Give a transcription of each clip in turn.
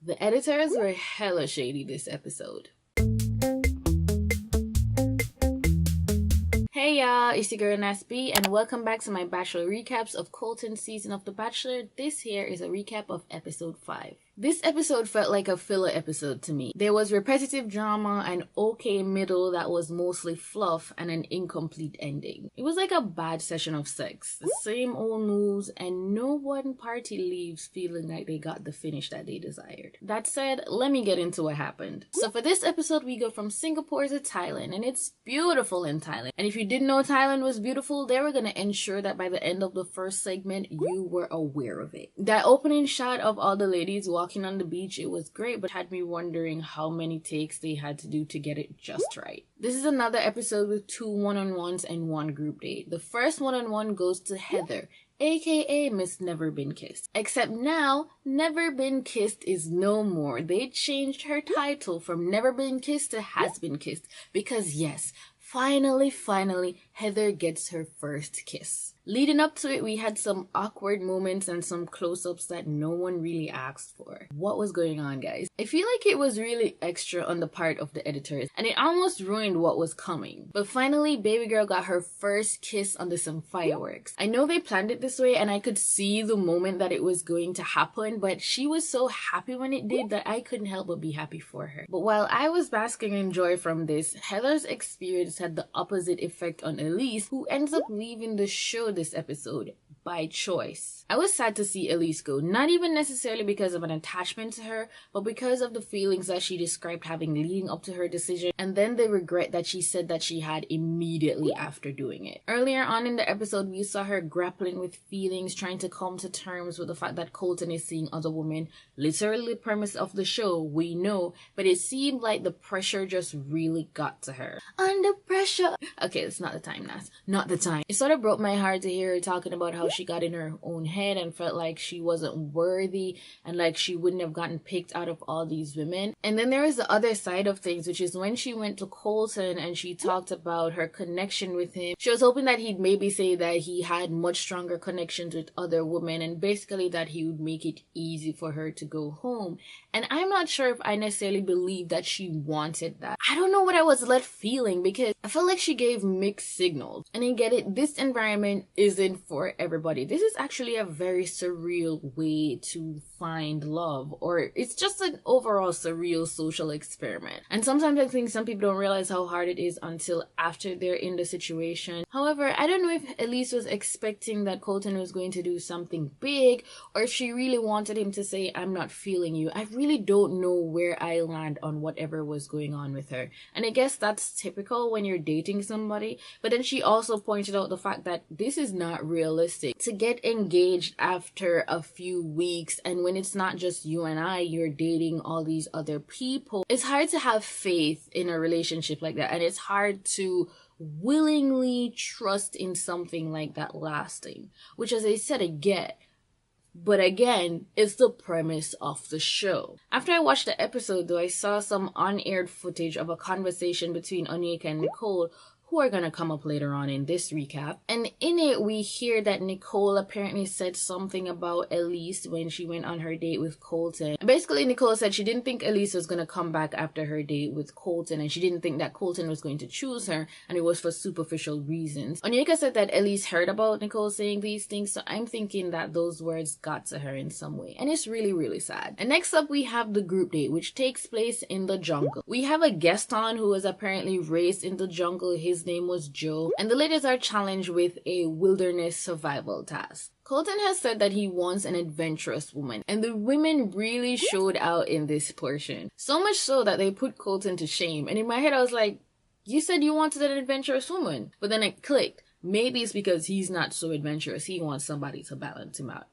The editors were hella shady this episode. Hey y'all, it's your girl ItsNasB and welcome back to my Bachelor recaps of Colton's season of The Bachelor. This here is a recap of episode 5. This episode felt like a filler episode to me. There was repetitive drama, an okay middle that was mostly fluff, and an incomplete ending. It was like a bad session of sex. The same old moves, and no one party leaves feeling like they got the finish that they desired. That said, let me get into what happened. So for this episode, we go from Singapore to Thailand, and it's beautiful in Thailand. And if you didn't know Thailand was beautiful, they were gonna ensure that by the end of the first segment, you were aware of it. That opening shot of all the ladies walking on the beach, it was great, but had me wondering how many takes they had to do to get it just right. This is another episode with 2 one-on-ones and 1 group date. The first one-on-one goes to Heather, aka Miss Never Been Kissed. Except now, Never Been Kissed is no more. They changed her title from Never Been Kissed to Has Been Kissed. Because yes, finally, Heather gets her first kiss. Leading up to it, we had some awkward moments and some close-ups that no one really asked for. What was going on, guys? I feel like it was really extra on the part of the editors, and it almost ruined what was coming. But finally, baby girl got her first kiss under some fireworks. I know they planned it this way, and I could see the moment that it was going to happen, but she was so happy when it did that I couldn't help but be happy for her. But while I was basking in joy from this, Heather's experience had the opposite effect on Elyse, who ends up leaving the show this episode by choice. I was sad to see Elyse go, not even necessarily because of an attachment to her, but because of the feelings that she described having leading up to her decision, and then the regret that she said that she had immediately after doing it. Earlier on in the episode, we saw her grappling with feelings, trying to come to terms with the fact that Colton is seeing other women. Literally the premise of the show, we know, but it seemed like the pressure just really got to her. Under pressure! Okay, it's not the time, Nas. Not the time. It sort of broke my heart to hear her talking about how she got in her own head and felt like she wasn't worthy and like she wouldn't have gotten picked out of all these women. And then there was the other side of things, which is when she went to Colton and she talked about her connection with him. She was hoping that he'd maybe say that he had much stronger connections with other women and basically that he would make it easy for her to go home. And I'm not sure if I necessarily believe that she wanted that. I don't know what I was left feeling because I felt like she gave mixed signals. And I get it, this environment isn't for everybody. This is actually a very surreal way to find love, or it's just an overall surreal social experiment. And sometimes I think some people don't realize how hard it is until after they're in the situation. However, I don't know if Elyse was expecting that Colton was going to do something big, or if she really wanted him to say, I'm not feeling you. I really don't know where I land on whatever was going on with her. And I guess that's typical when you're dating somebody. But then she also pointed out the fact that this is not realistic. To get engaged after a few weeks, and when it's not just you and I, you're dating all these other people, it's hard to have faith in a relationship like that, and it's hard to willingly trust in something like that lasting, which, as I said, I get. But again, it's the premise of the show. After I watched the episode though, I saw some unaired footage of a conversation between Onyeka and Nicole, who are gonna come up later on in this recap. And in it, we hear that Nicole apparently said something about Elyse when she went on her date with Colton. Basically, Nicole said she didn't think Elyse was gonna come back after her date with Colton, and she didn't think that Colton was going to choose her, and it was for superficial reasons. Onyeka said that Elyse heard about Nicole saying these things, so I'm thinking that those words got to her in some way, and it's really sad. And next up, we have the group date, which takes place in the jungle. We have a guest on who was apparently raised in the jungle. His name was Joe, and the ladies are challenged with a wilderness survival task. Colton has said that he wants an adventurous woman, and the women really showed out in this portion. So much so that they put Colton to shame, and in my head I was like, you said you wanted an adventurous woman, but then it clicked. Maybe it's because he's not so adventurous, he wants somebody to balance him out.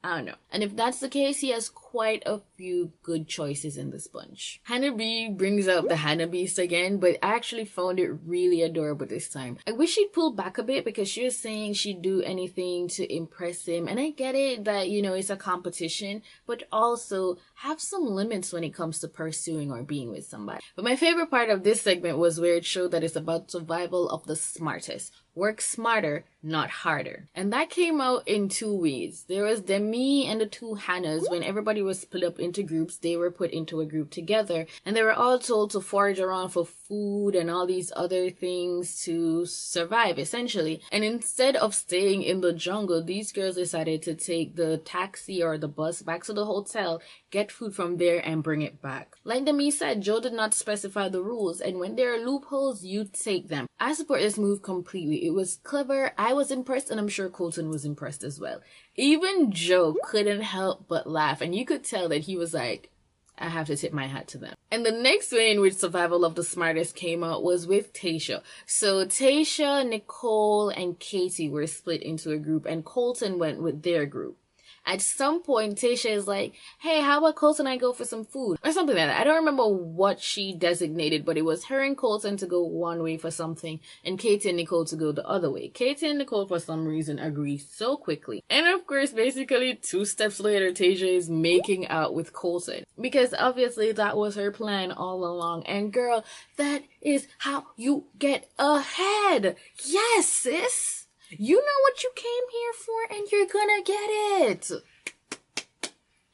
I don't know. And if that's the case, he has quite a few good choices in this bunch. Hannah B brings out the Hannah Beast again, but I actually found it really adorable this time. I wish she'd pull back a bit because she was saying she'd do anything to impress him. And I get it that, you know, it's a competition, but also have some limits when it comes to pursuing or being with somebody. But my favorite part of this segment was where it showed that it's about survival of the smartest. Work smarter, not harder. And that came out in two ways. There was Demi and the two Hannahs when everybody everybody was split up into groups, they were put into a group together, and they were all told to forage around for food and all these other things to survive, essentially. And instead of staying in the jungle, these girls decided to take the taxi or the bus back to the hotel, get food from there, and bring it back. Like Demi said, Joe did not specify the rules, and when there are loopholes, you take them. I support this move completely. It was clever, I was impressed, and I'm sure Colton was impressed as well. Even Joe couldn't help but laugh, and you could tell that he was like, I have to tip my hat to them. And the next way in which survival of the smartest came out was with Tayshia. So Tayshia, Nicole, and Katie were split into a group, and Colton went with their group. At some point, Tayshia is like, hey, how about Colton and I go for some food? Or something like that. I don't remember what she designated, but it was her and Colton to go one way for something, and Katie and Nicole to go the other way. Katie and Nicole, for some reason, agree so quickly. And of course, basically, 2 steps later, Tayshia is making out with Colton. Because obviously, that was her plan all along. And girl, that is how you get ahead. Yes, sis! You know what you came here for, and you're gonna get it.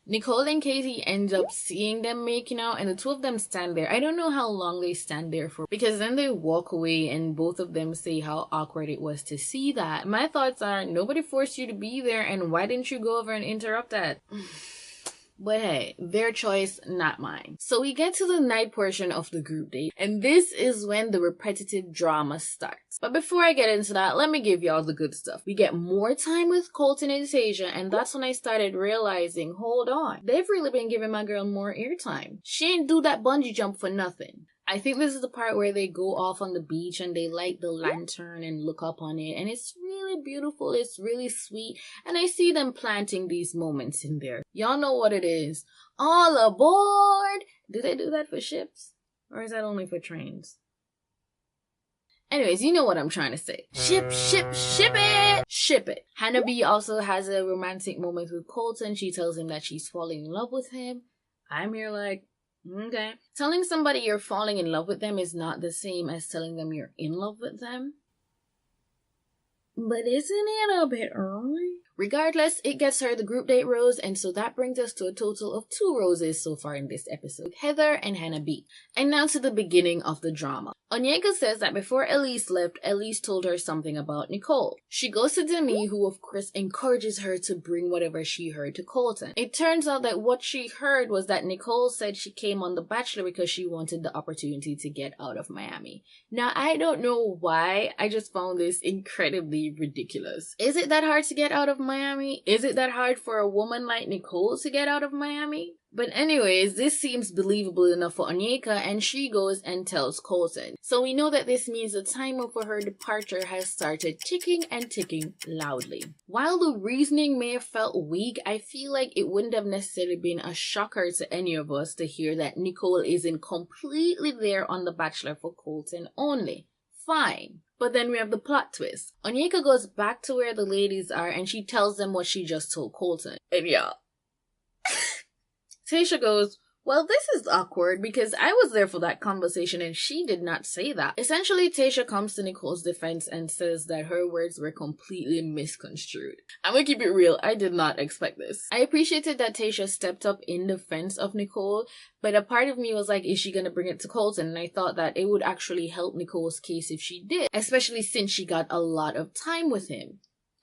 Nicole and Katie end up seeing them making out, and the 2 of them stand there. I don't know how long they stand there for, because then they walk away and both of them say how awkward it was to see that. My thoughts are, nobody forced you to be there, and why didn't you go over and interrupt that? But hey, their choice, not mine. So we get to the night portion of the group date, and this is when the repetitive drama starts. But before I get into that, let me give y'all the good stuff. We get more time with Colton and Tayshia, and that's when I started realizing, hold on, they've really been giving my girl more airtime. She ain't do that bungee jump for nothing. I think this is the part where they go off on the beach and they light the lantern and look up on it, and it's really beautiful, it's really sweet, and I see them planting these moments in there. Y'all know what it is. All aboard! Do they do that for ships? Or is that only for trains? Anyways, you know what I'm trying to say. Ship it! Ship it! Hannah B also has a romantic moment with Colton. She tells him that she's falling in love with him. I'm here like, okay. Telling somebody you're falling in love with them is not the same as telling them you're in love with them. But isn't it a bit early? Regardless, it gets her the group date rose, and so that brings us to a total of 2 roses so far in this episode, Heather and Hannah B. And now to the beginning of the drama. Onyeka says that before Elyse left, Elyse told her something about Nicole. She goes to Demi, who of course encourages her to bring whatever she heard to Colton. It turns out that what she heard was that Nicole said she came on The Bachelor because she wanted the opportunity to get out of Miami. Now, I don't know why, I just found this incredibly ridiculous. Is it that hard to get out of Miami? Is it that hard for a woman like Nicole to get out of Miami? But anyways, this seems believable enough for Onyeka, and she goes and tells Colton. So we know that this means the timer for her departure has started ticking and ticking loudly. While the reasoning may have felt weak, I feel like it wouldn't have necessarily been a shocker to any of us to hear that Nicole isn't completely there on The Bachelor for Colton only. Fine. But then we have the plot twist. Onyeka goes back to where the ladies are and she tells them what she just told Colton. And yeah. Tayshia goes, well, this is awkward because I was there for that conversation and she did not say that. Essentially, Tayshia comes to Nicole's defense and says that her words were completely misconstrued. I'm gonna keep it real, I did not expect this. I appreciated that Tayshia stepped up in defense of Nicole, but a part of me was like, is she gonna bring it to Colton? And I thought that it would actually help Nicole's case if she did, especially since she got a lot of time with him.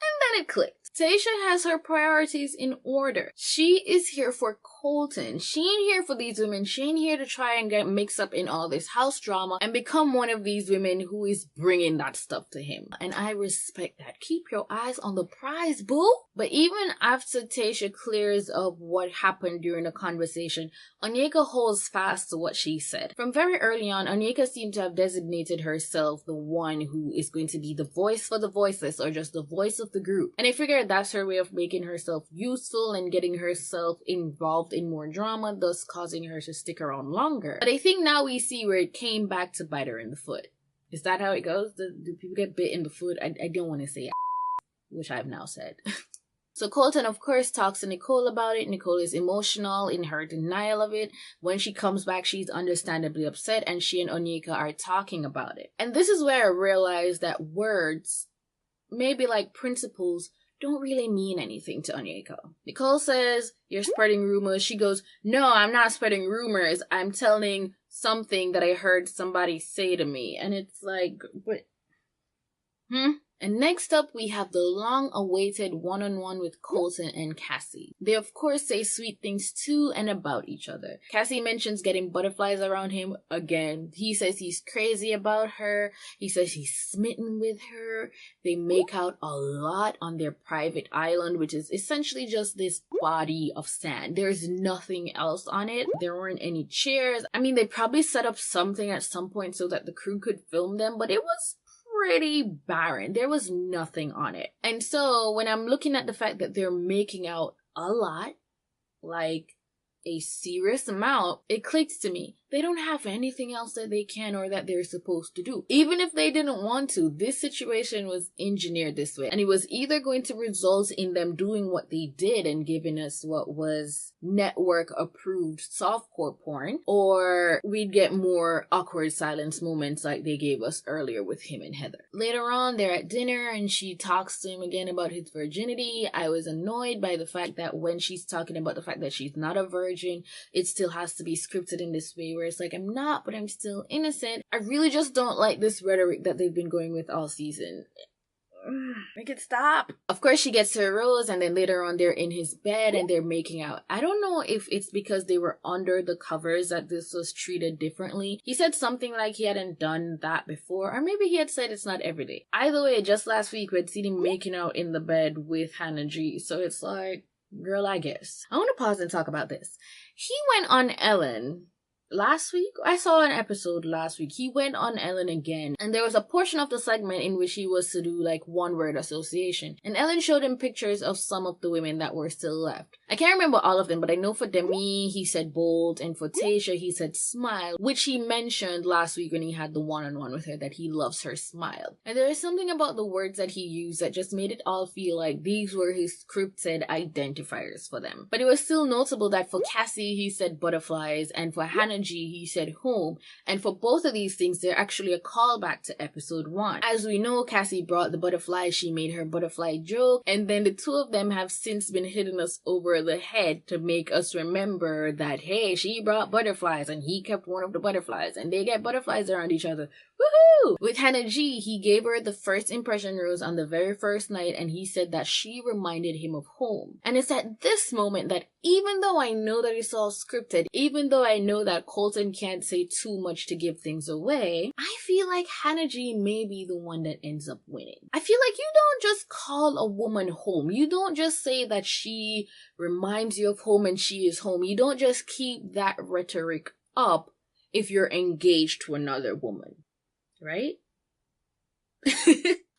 And then it clicked. Tayshia has her priorities in order. She is here for Colton. She ain't here for these women. She ain't here to try and get mixed up in all this house drama and become one of these women who is bringing that stuff to him. And I respect that. Keep your eyes on the prize, boo. But even after Tayshia clears up what happened during the conversation, Onyeka holds fast to what she said. From very early on, Onyeka seemed to have designated herself the one who is going to be the voice for the voiceless, or just the voice of the group. And I figured that's her way of making herself useful and getting herself involved in more drama, thus causing her to stick around longer. But I think now we see where it came back to bite her in the foot. Is that how it goes? Do people get bit in the foot? I don't want to say which I've now said. So Colton, of course, talks to Nicole about it. Nicole is emotional in her denial of it. When she comes back, she's understandably upset, and she and Onyeka are talking about it. And this is where I realized that words, maybe like principles, don't really mean anything to Onyeka. Nicole says, you're spreading rumors. She goes, no, I'm not spreading rumors. I'm telling something that I heard somebody say to me. And it's like, but... And next up, we have the long-awaited one-on-one with Colton and Cassie. They, of course, say sweet things to and about each other. Cassie mentions getting butterflies around him again. He says he's crazy about her. He says he's smitten with her. They make out a lot on their private island, which is essentially just this body of sand. There's nothing else on it. There weren't any chairs. I mean, they probably set up something at some point so that the crew could film them, but it was pretty barren. There was nothing on it. And so when I'm looking at the fact that they're making out a lot, like a serious amount, it clicks to me. They don't have anything else that they can or that they're supposed to do. Even if they didn't want to, this situation was engineered this way. And it was either going to result in them doing what they did and giving us what was network approved softcore porn, or we'd get more awkward silence moments like they gave us earlier with him and Heather. Later on, they're at dinner and she talks to him again about his virginity. I was annoyed by the fact that when she's talking about the fact that she's not a virgin, it still has to be scripted in this way where it's like, I'm not, but I'm still innocent. I really just don't like this rhetoric that they've been going with all season. Make it stop. Of course, she gets her rose, and then later on they're in his bed and they're making out. I don't know if it's because they were under the covers that this was treated differently. He said something like he hadn't done that before, or maybe he had said it's not every day. Either way, just last week we had seen him making out in the bed with Hannah G, so it's like, girl, I guess. I want to pause and talk about this. He went on Ellen last week. I saw an episode last week. He went on Ellen again, and there was a portion of the segment in which he was to do like one word association, and Ellen showed him pictures of some of the women that were still left. I can't remember all of them, but I know for Demi he said bold, and for Tayshia he said smile, which he mentioned last week when he had the one-on-one with her, that he loves her smile. And there is something about the words that he used that just made it all feel like these were his scripted identifiers for them. But it was still notable that for Cassie he said butterflies, and for Hannah G he said home, and for both of these things they're actually a callback to episode 1. As we know, Cassie brought the butterflies, she made her butterfly joke, and then the two of them have since been hitting us over the head to make us remember that, hey, she brought butterflies and he kept one of the butterflies, and they get butterflies around each other. Woohoo! With Hannah G, he gave her the first impression rose on the very first night, and he said that she reminded him of home. And it's at this moment that even though I know that it's all scripted, even though I know that Colton can't say too much to give things away, I feel like Hannah G may be the one that ends up winning. I feel like you don't just call a woman home. You don't just say that she reminds you of home and she is home. You don't just keep that rhetoric up if you're engaged to another woman. Right?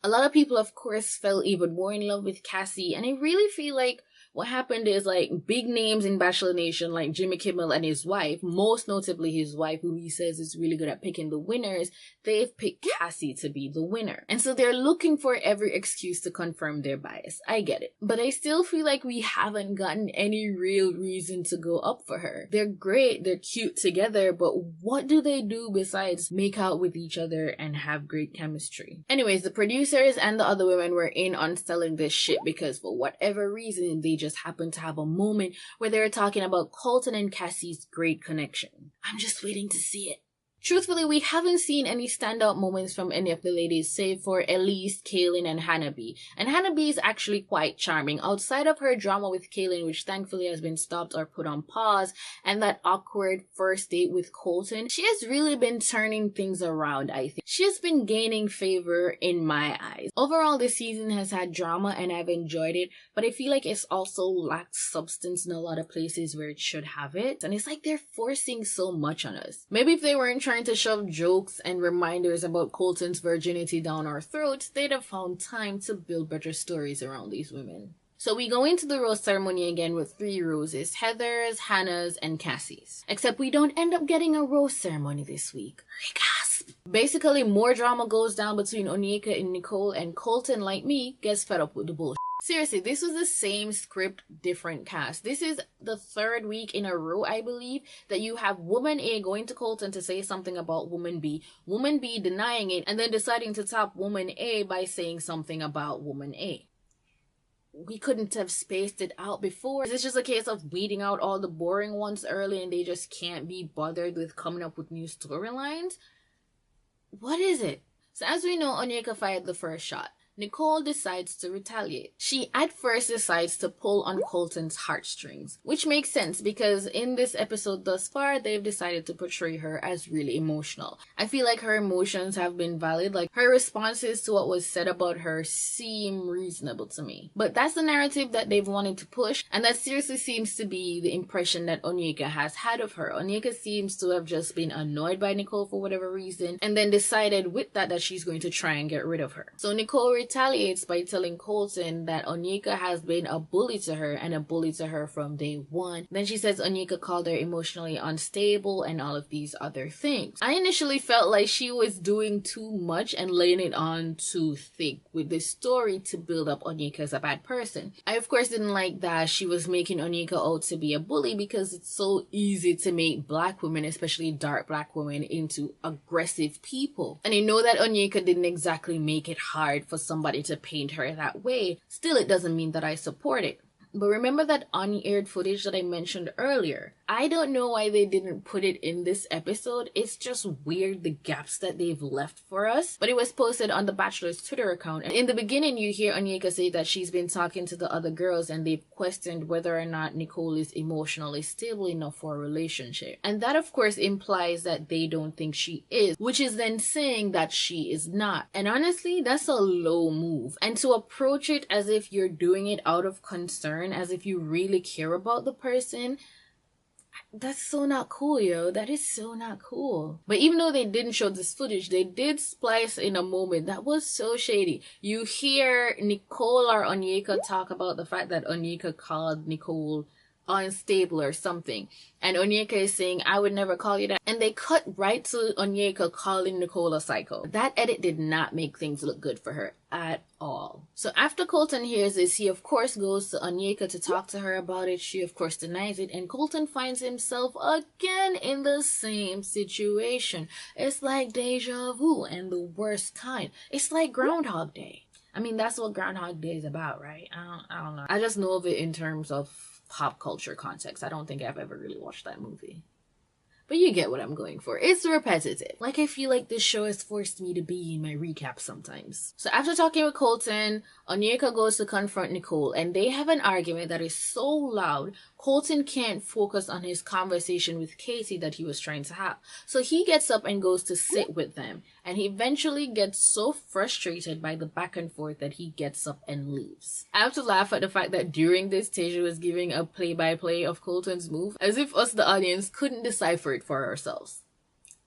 A lot of people, of course, fell even more in love with Cassie, and I really feel like what happened is, like, big names in Bachelor Nation, like Jimmy Kimmel and his wife, most notably his wife, who he says is really good at picking the winners, they've picked Cassie to be the winner. And so they're looking for every excuse to confirm their bias. I get it. But I still feel like we haven't gotten any real reason to go up for her. They're great, they're cute together, but what do they do besides make out with each other and have great chemistry? Anyways, the producers and the other women were in on selling this shit because for whatever reason, they just happened to have a moment where they were talking about Colton and Cassie's great connection. I'm just waiting to see it. Truthfully, we haven't seen any standout moments from any of the ladies save for Elyse, Kaylin, and Hannah B. And Hannah B is actually quite charming. Outside of her drama with Kaylin, which thankfully has been stopped or put on pause, and that awkward first date with Colton, she has really been turning things around, I think. She has been gaining favor in my eyes. Overall, this season has had drama and I've enjoyed it, but I feel like it's also lacked substance in a lot of places where it should have it. And it's like they're forcing so much on us. Maybe if they weren't trying to shove jokes and reminders about Colton's virginity down our throats, they'd have found time to build better stories around these women. So we go into the rose ceremony again with 3 roses, Heather's, Hannah's, and Cassie's. Except we don't end up getting a rose ceremony this week. Gasp! Basically, more drama goes down between Onyeka and Nicole, and Colton, like me, gets fed up with the bullshit. Seriously, this was the same script, different cast. This is the 3rd week in a row, I believe, that you have woman A going to Colton to say something about woman B denying it, and then deciding to top woman A by saying something about woman A. we couldn't have spaced it out before? Is it just a case of weeding out all the boring ones early and they just can't be bothered with coming up with new storylines? What is it? So as we know, Onyeka fired the first shot. Nicole decides to retaliate. She at first decides to pull on Colton's heartstrings, which makes sense because in this episode thus far, they've decided to portray her as really emotional. I feel like her emotions have been valid, like her responses to what was said about her seem reasonable to me. But that's the narrative that they've wanted to push, and that seriously seems to be the impression that Onyeka has had of her. Onyeka seems to have just been annoyed by Nicole for whatever reason, and then decided with that she's going to try and get rid of her. So Nicole retaliates by telling Colton that Onyeka has been a bully to her and a bully to her from day one. Then she says Onyeka called her emotionally unstable and all of these other things. I initially felt like she was doing too much and laying it on too thick with this story to build up Onyeka as a bad person. I of course didn't like that she was making Onyeka out to be a bully because it's so easy to make black women, especially dark black women, into aggressive people. And I know that Onyeka didn't exactly make it hard for somebody to paint her that way. Still, it doesn't mean that I support it. But remember that unaired footage that I mentioned earlier? I don't know why they didn't put it in this episode. It's just weird, the gaps that they've left for us. But it was posted on The Bachelor's Twitter account. And in the beginning, you hear Onyeka say that she's been talking to the other girls and they've questioned whether or not Nicole is emotionally stable enough for a relationship. And that, of course, implies that they don't think she is, which is then saying that she is not. And honestly, that's a low move. And to approach it as if you're doing it out of concern, as if you really care about the person, that's so not cool, yo. That is so not cool. But even though they didn't show this footage, they did splice in a moment that was so shady. You hear Nicole or Onyeka talk about the fact that Onyeka called Nicole unstable or something, and Onyeka is saying, I would never call you that, and they cut right to Onyeka calling Nicole a psycho. That edit did not make things look good for her at all. So after Colton hears this, he of course goes to Onyeka to talk to her about it. She of course denies it, and Colton finds himself again in the same situation. It's like deja vu, and the worst kind. It's like Groundhog Day. I mean, that's what Groundhog Day is about, right? I don't know. I just know of it in terms of pop culture context. I don't think I've ever really watched that movie. But you get what I'm going for. It's repetitive. Like, I feel like this show has forced me to be in my recap sometimes. So after talking with Colton, Onyeka goes to confront Nicole, and they have an argument that is so loud, Colton can't focus on his conversation with Cassie that he was trying to have. So he gets up and goes to sit with them, and he eventually gets so frustrated by the back and forth that he gets up and leaves. I have to laugh at the fact that during this, Tayshia was giving a play-by-play of Colton's move, as if us, the audience, couldn't decipher it for ourselves.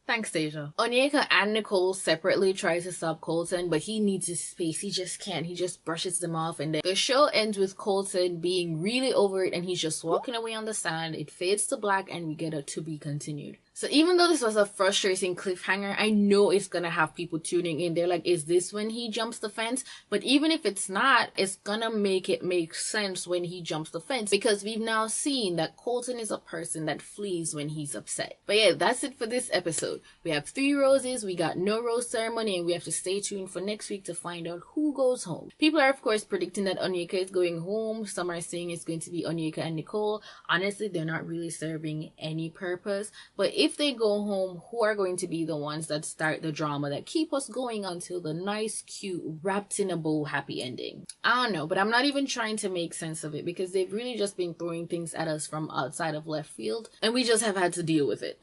Thanks, Tayshia. Onyeka and Nicole separately try to stop Colton, but he needs his space. He just can't. He just brushes them off, and then the show ends with Colton being really over it, and he's just walking away on the sand. It fades to black, and we get a to be continued. So even though this was a frustrating cliffhanger, I know it's gonna have people tuning in. They're like, is this when he jumps the fence? But even if it's not, it's gonna make it make sense when he jumps the fence, because we've now seen that Colton is a person that flees when he's upset. But yeah, that's it for this episode. We have 3 roses, we got no rose ceremony, and we have to stay tuned for next week to find out who goes home. People are of course predicting that Onyeka is going home. Some are saying it's going to be Onyeka and Nicole. Honestly, they're not really serving any purpose. But if they go home, who are going to be the ones that start the drama that keep us going until the nice, cute, wrapped in a bow happy ending? I don't know, but I'm not even trying to make sense of it, because they've really just been throwing things at us from outside of left field, and we just have had to deal with it.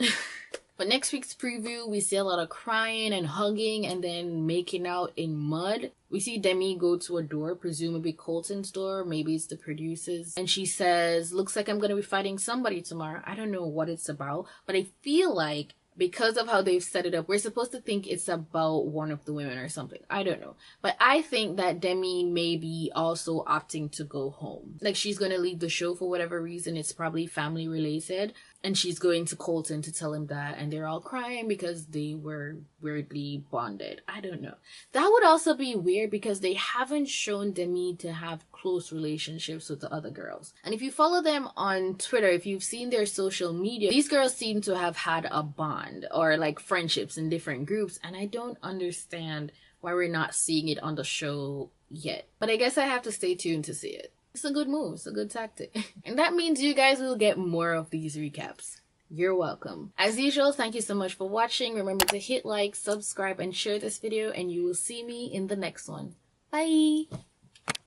But next week's preview, we see a lot of crying and hugging and then making out in mud. We see Demi go to a door, presumably Colton's door, maybe it's the producers, and she says, looks like I'm going to be fighting somebody tomorrow. I don't know what it's about, but I feel like because of how they've set it up, we're supposed to think it's about one of the women or something. I don't know. But I think that Demi may be also opting to go home. Like, she's going to leave the show for whatever reason. It's probably family related. And she's going to Colton to tell him that. And they're all crying because they were weirdly bonded. I don't know. That would also be weird because they haven't shown Demi to have close relationships with the other girls. And if you follow them on Twitter, if you've seen their social media, these girls seem to have had a bond or like friendships in different groups. And I don't understand why we're not seeing it on the show yet. But I guess I have to stay tuned to see it. It's a good move. It's a good tactic. And that means you guys will get more of these recaps. You're welcome. As usual, thank you so much for watching. Remember to hit like, subscribe, and share this video, and you will see me in the next one. Bye!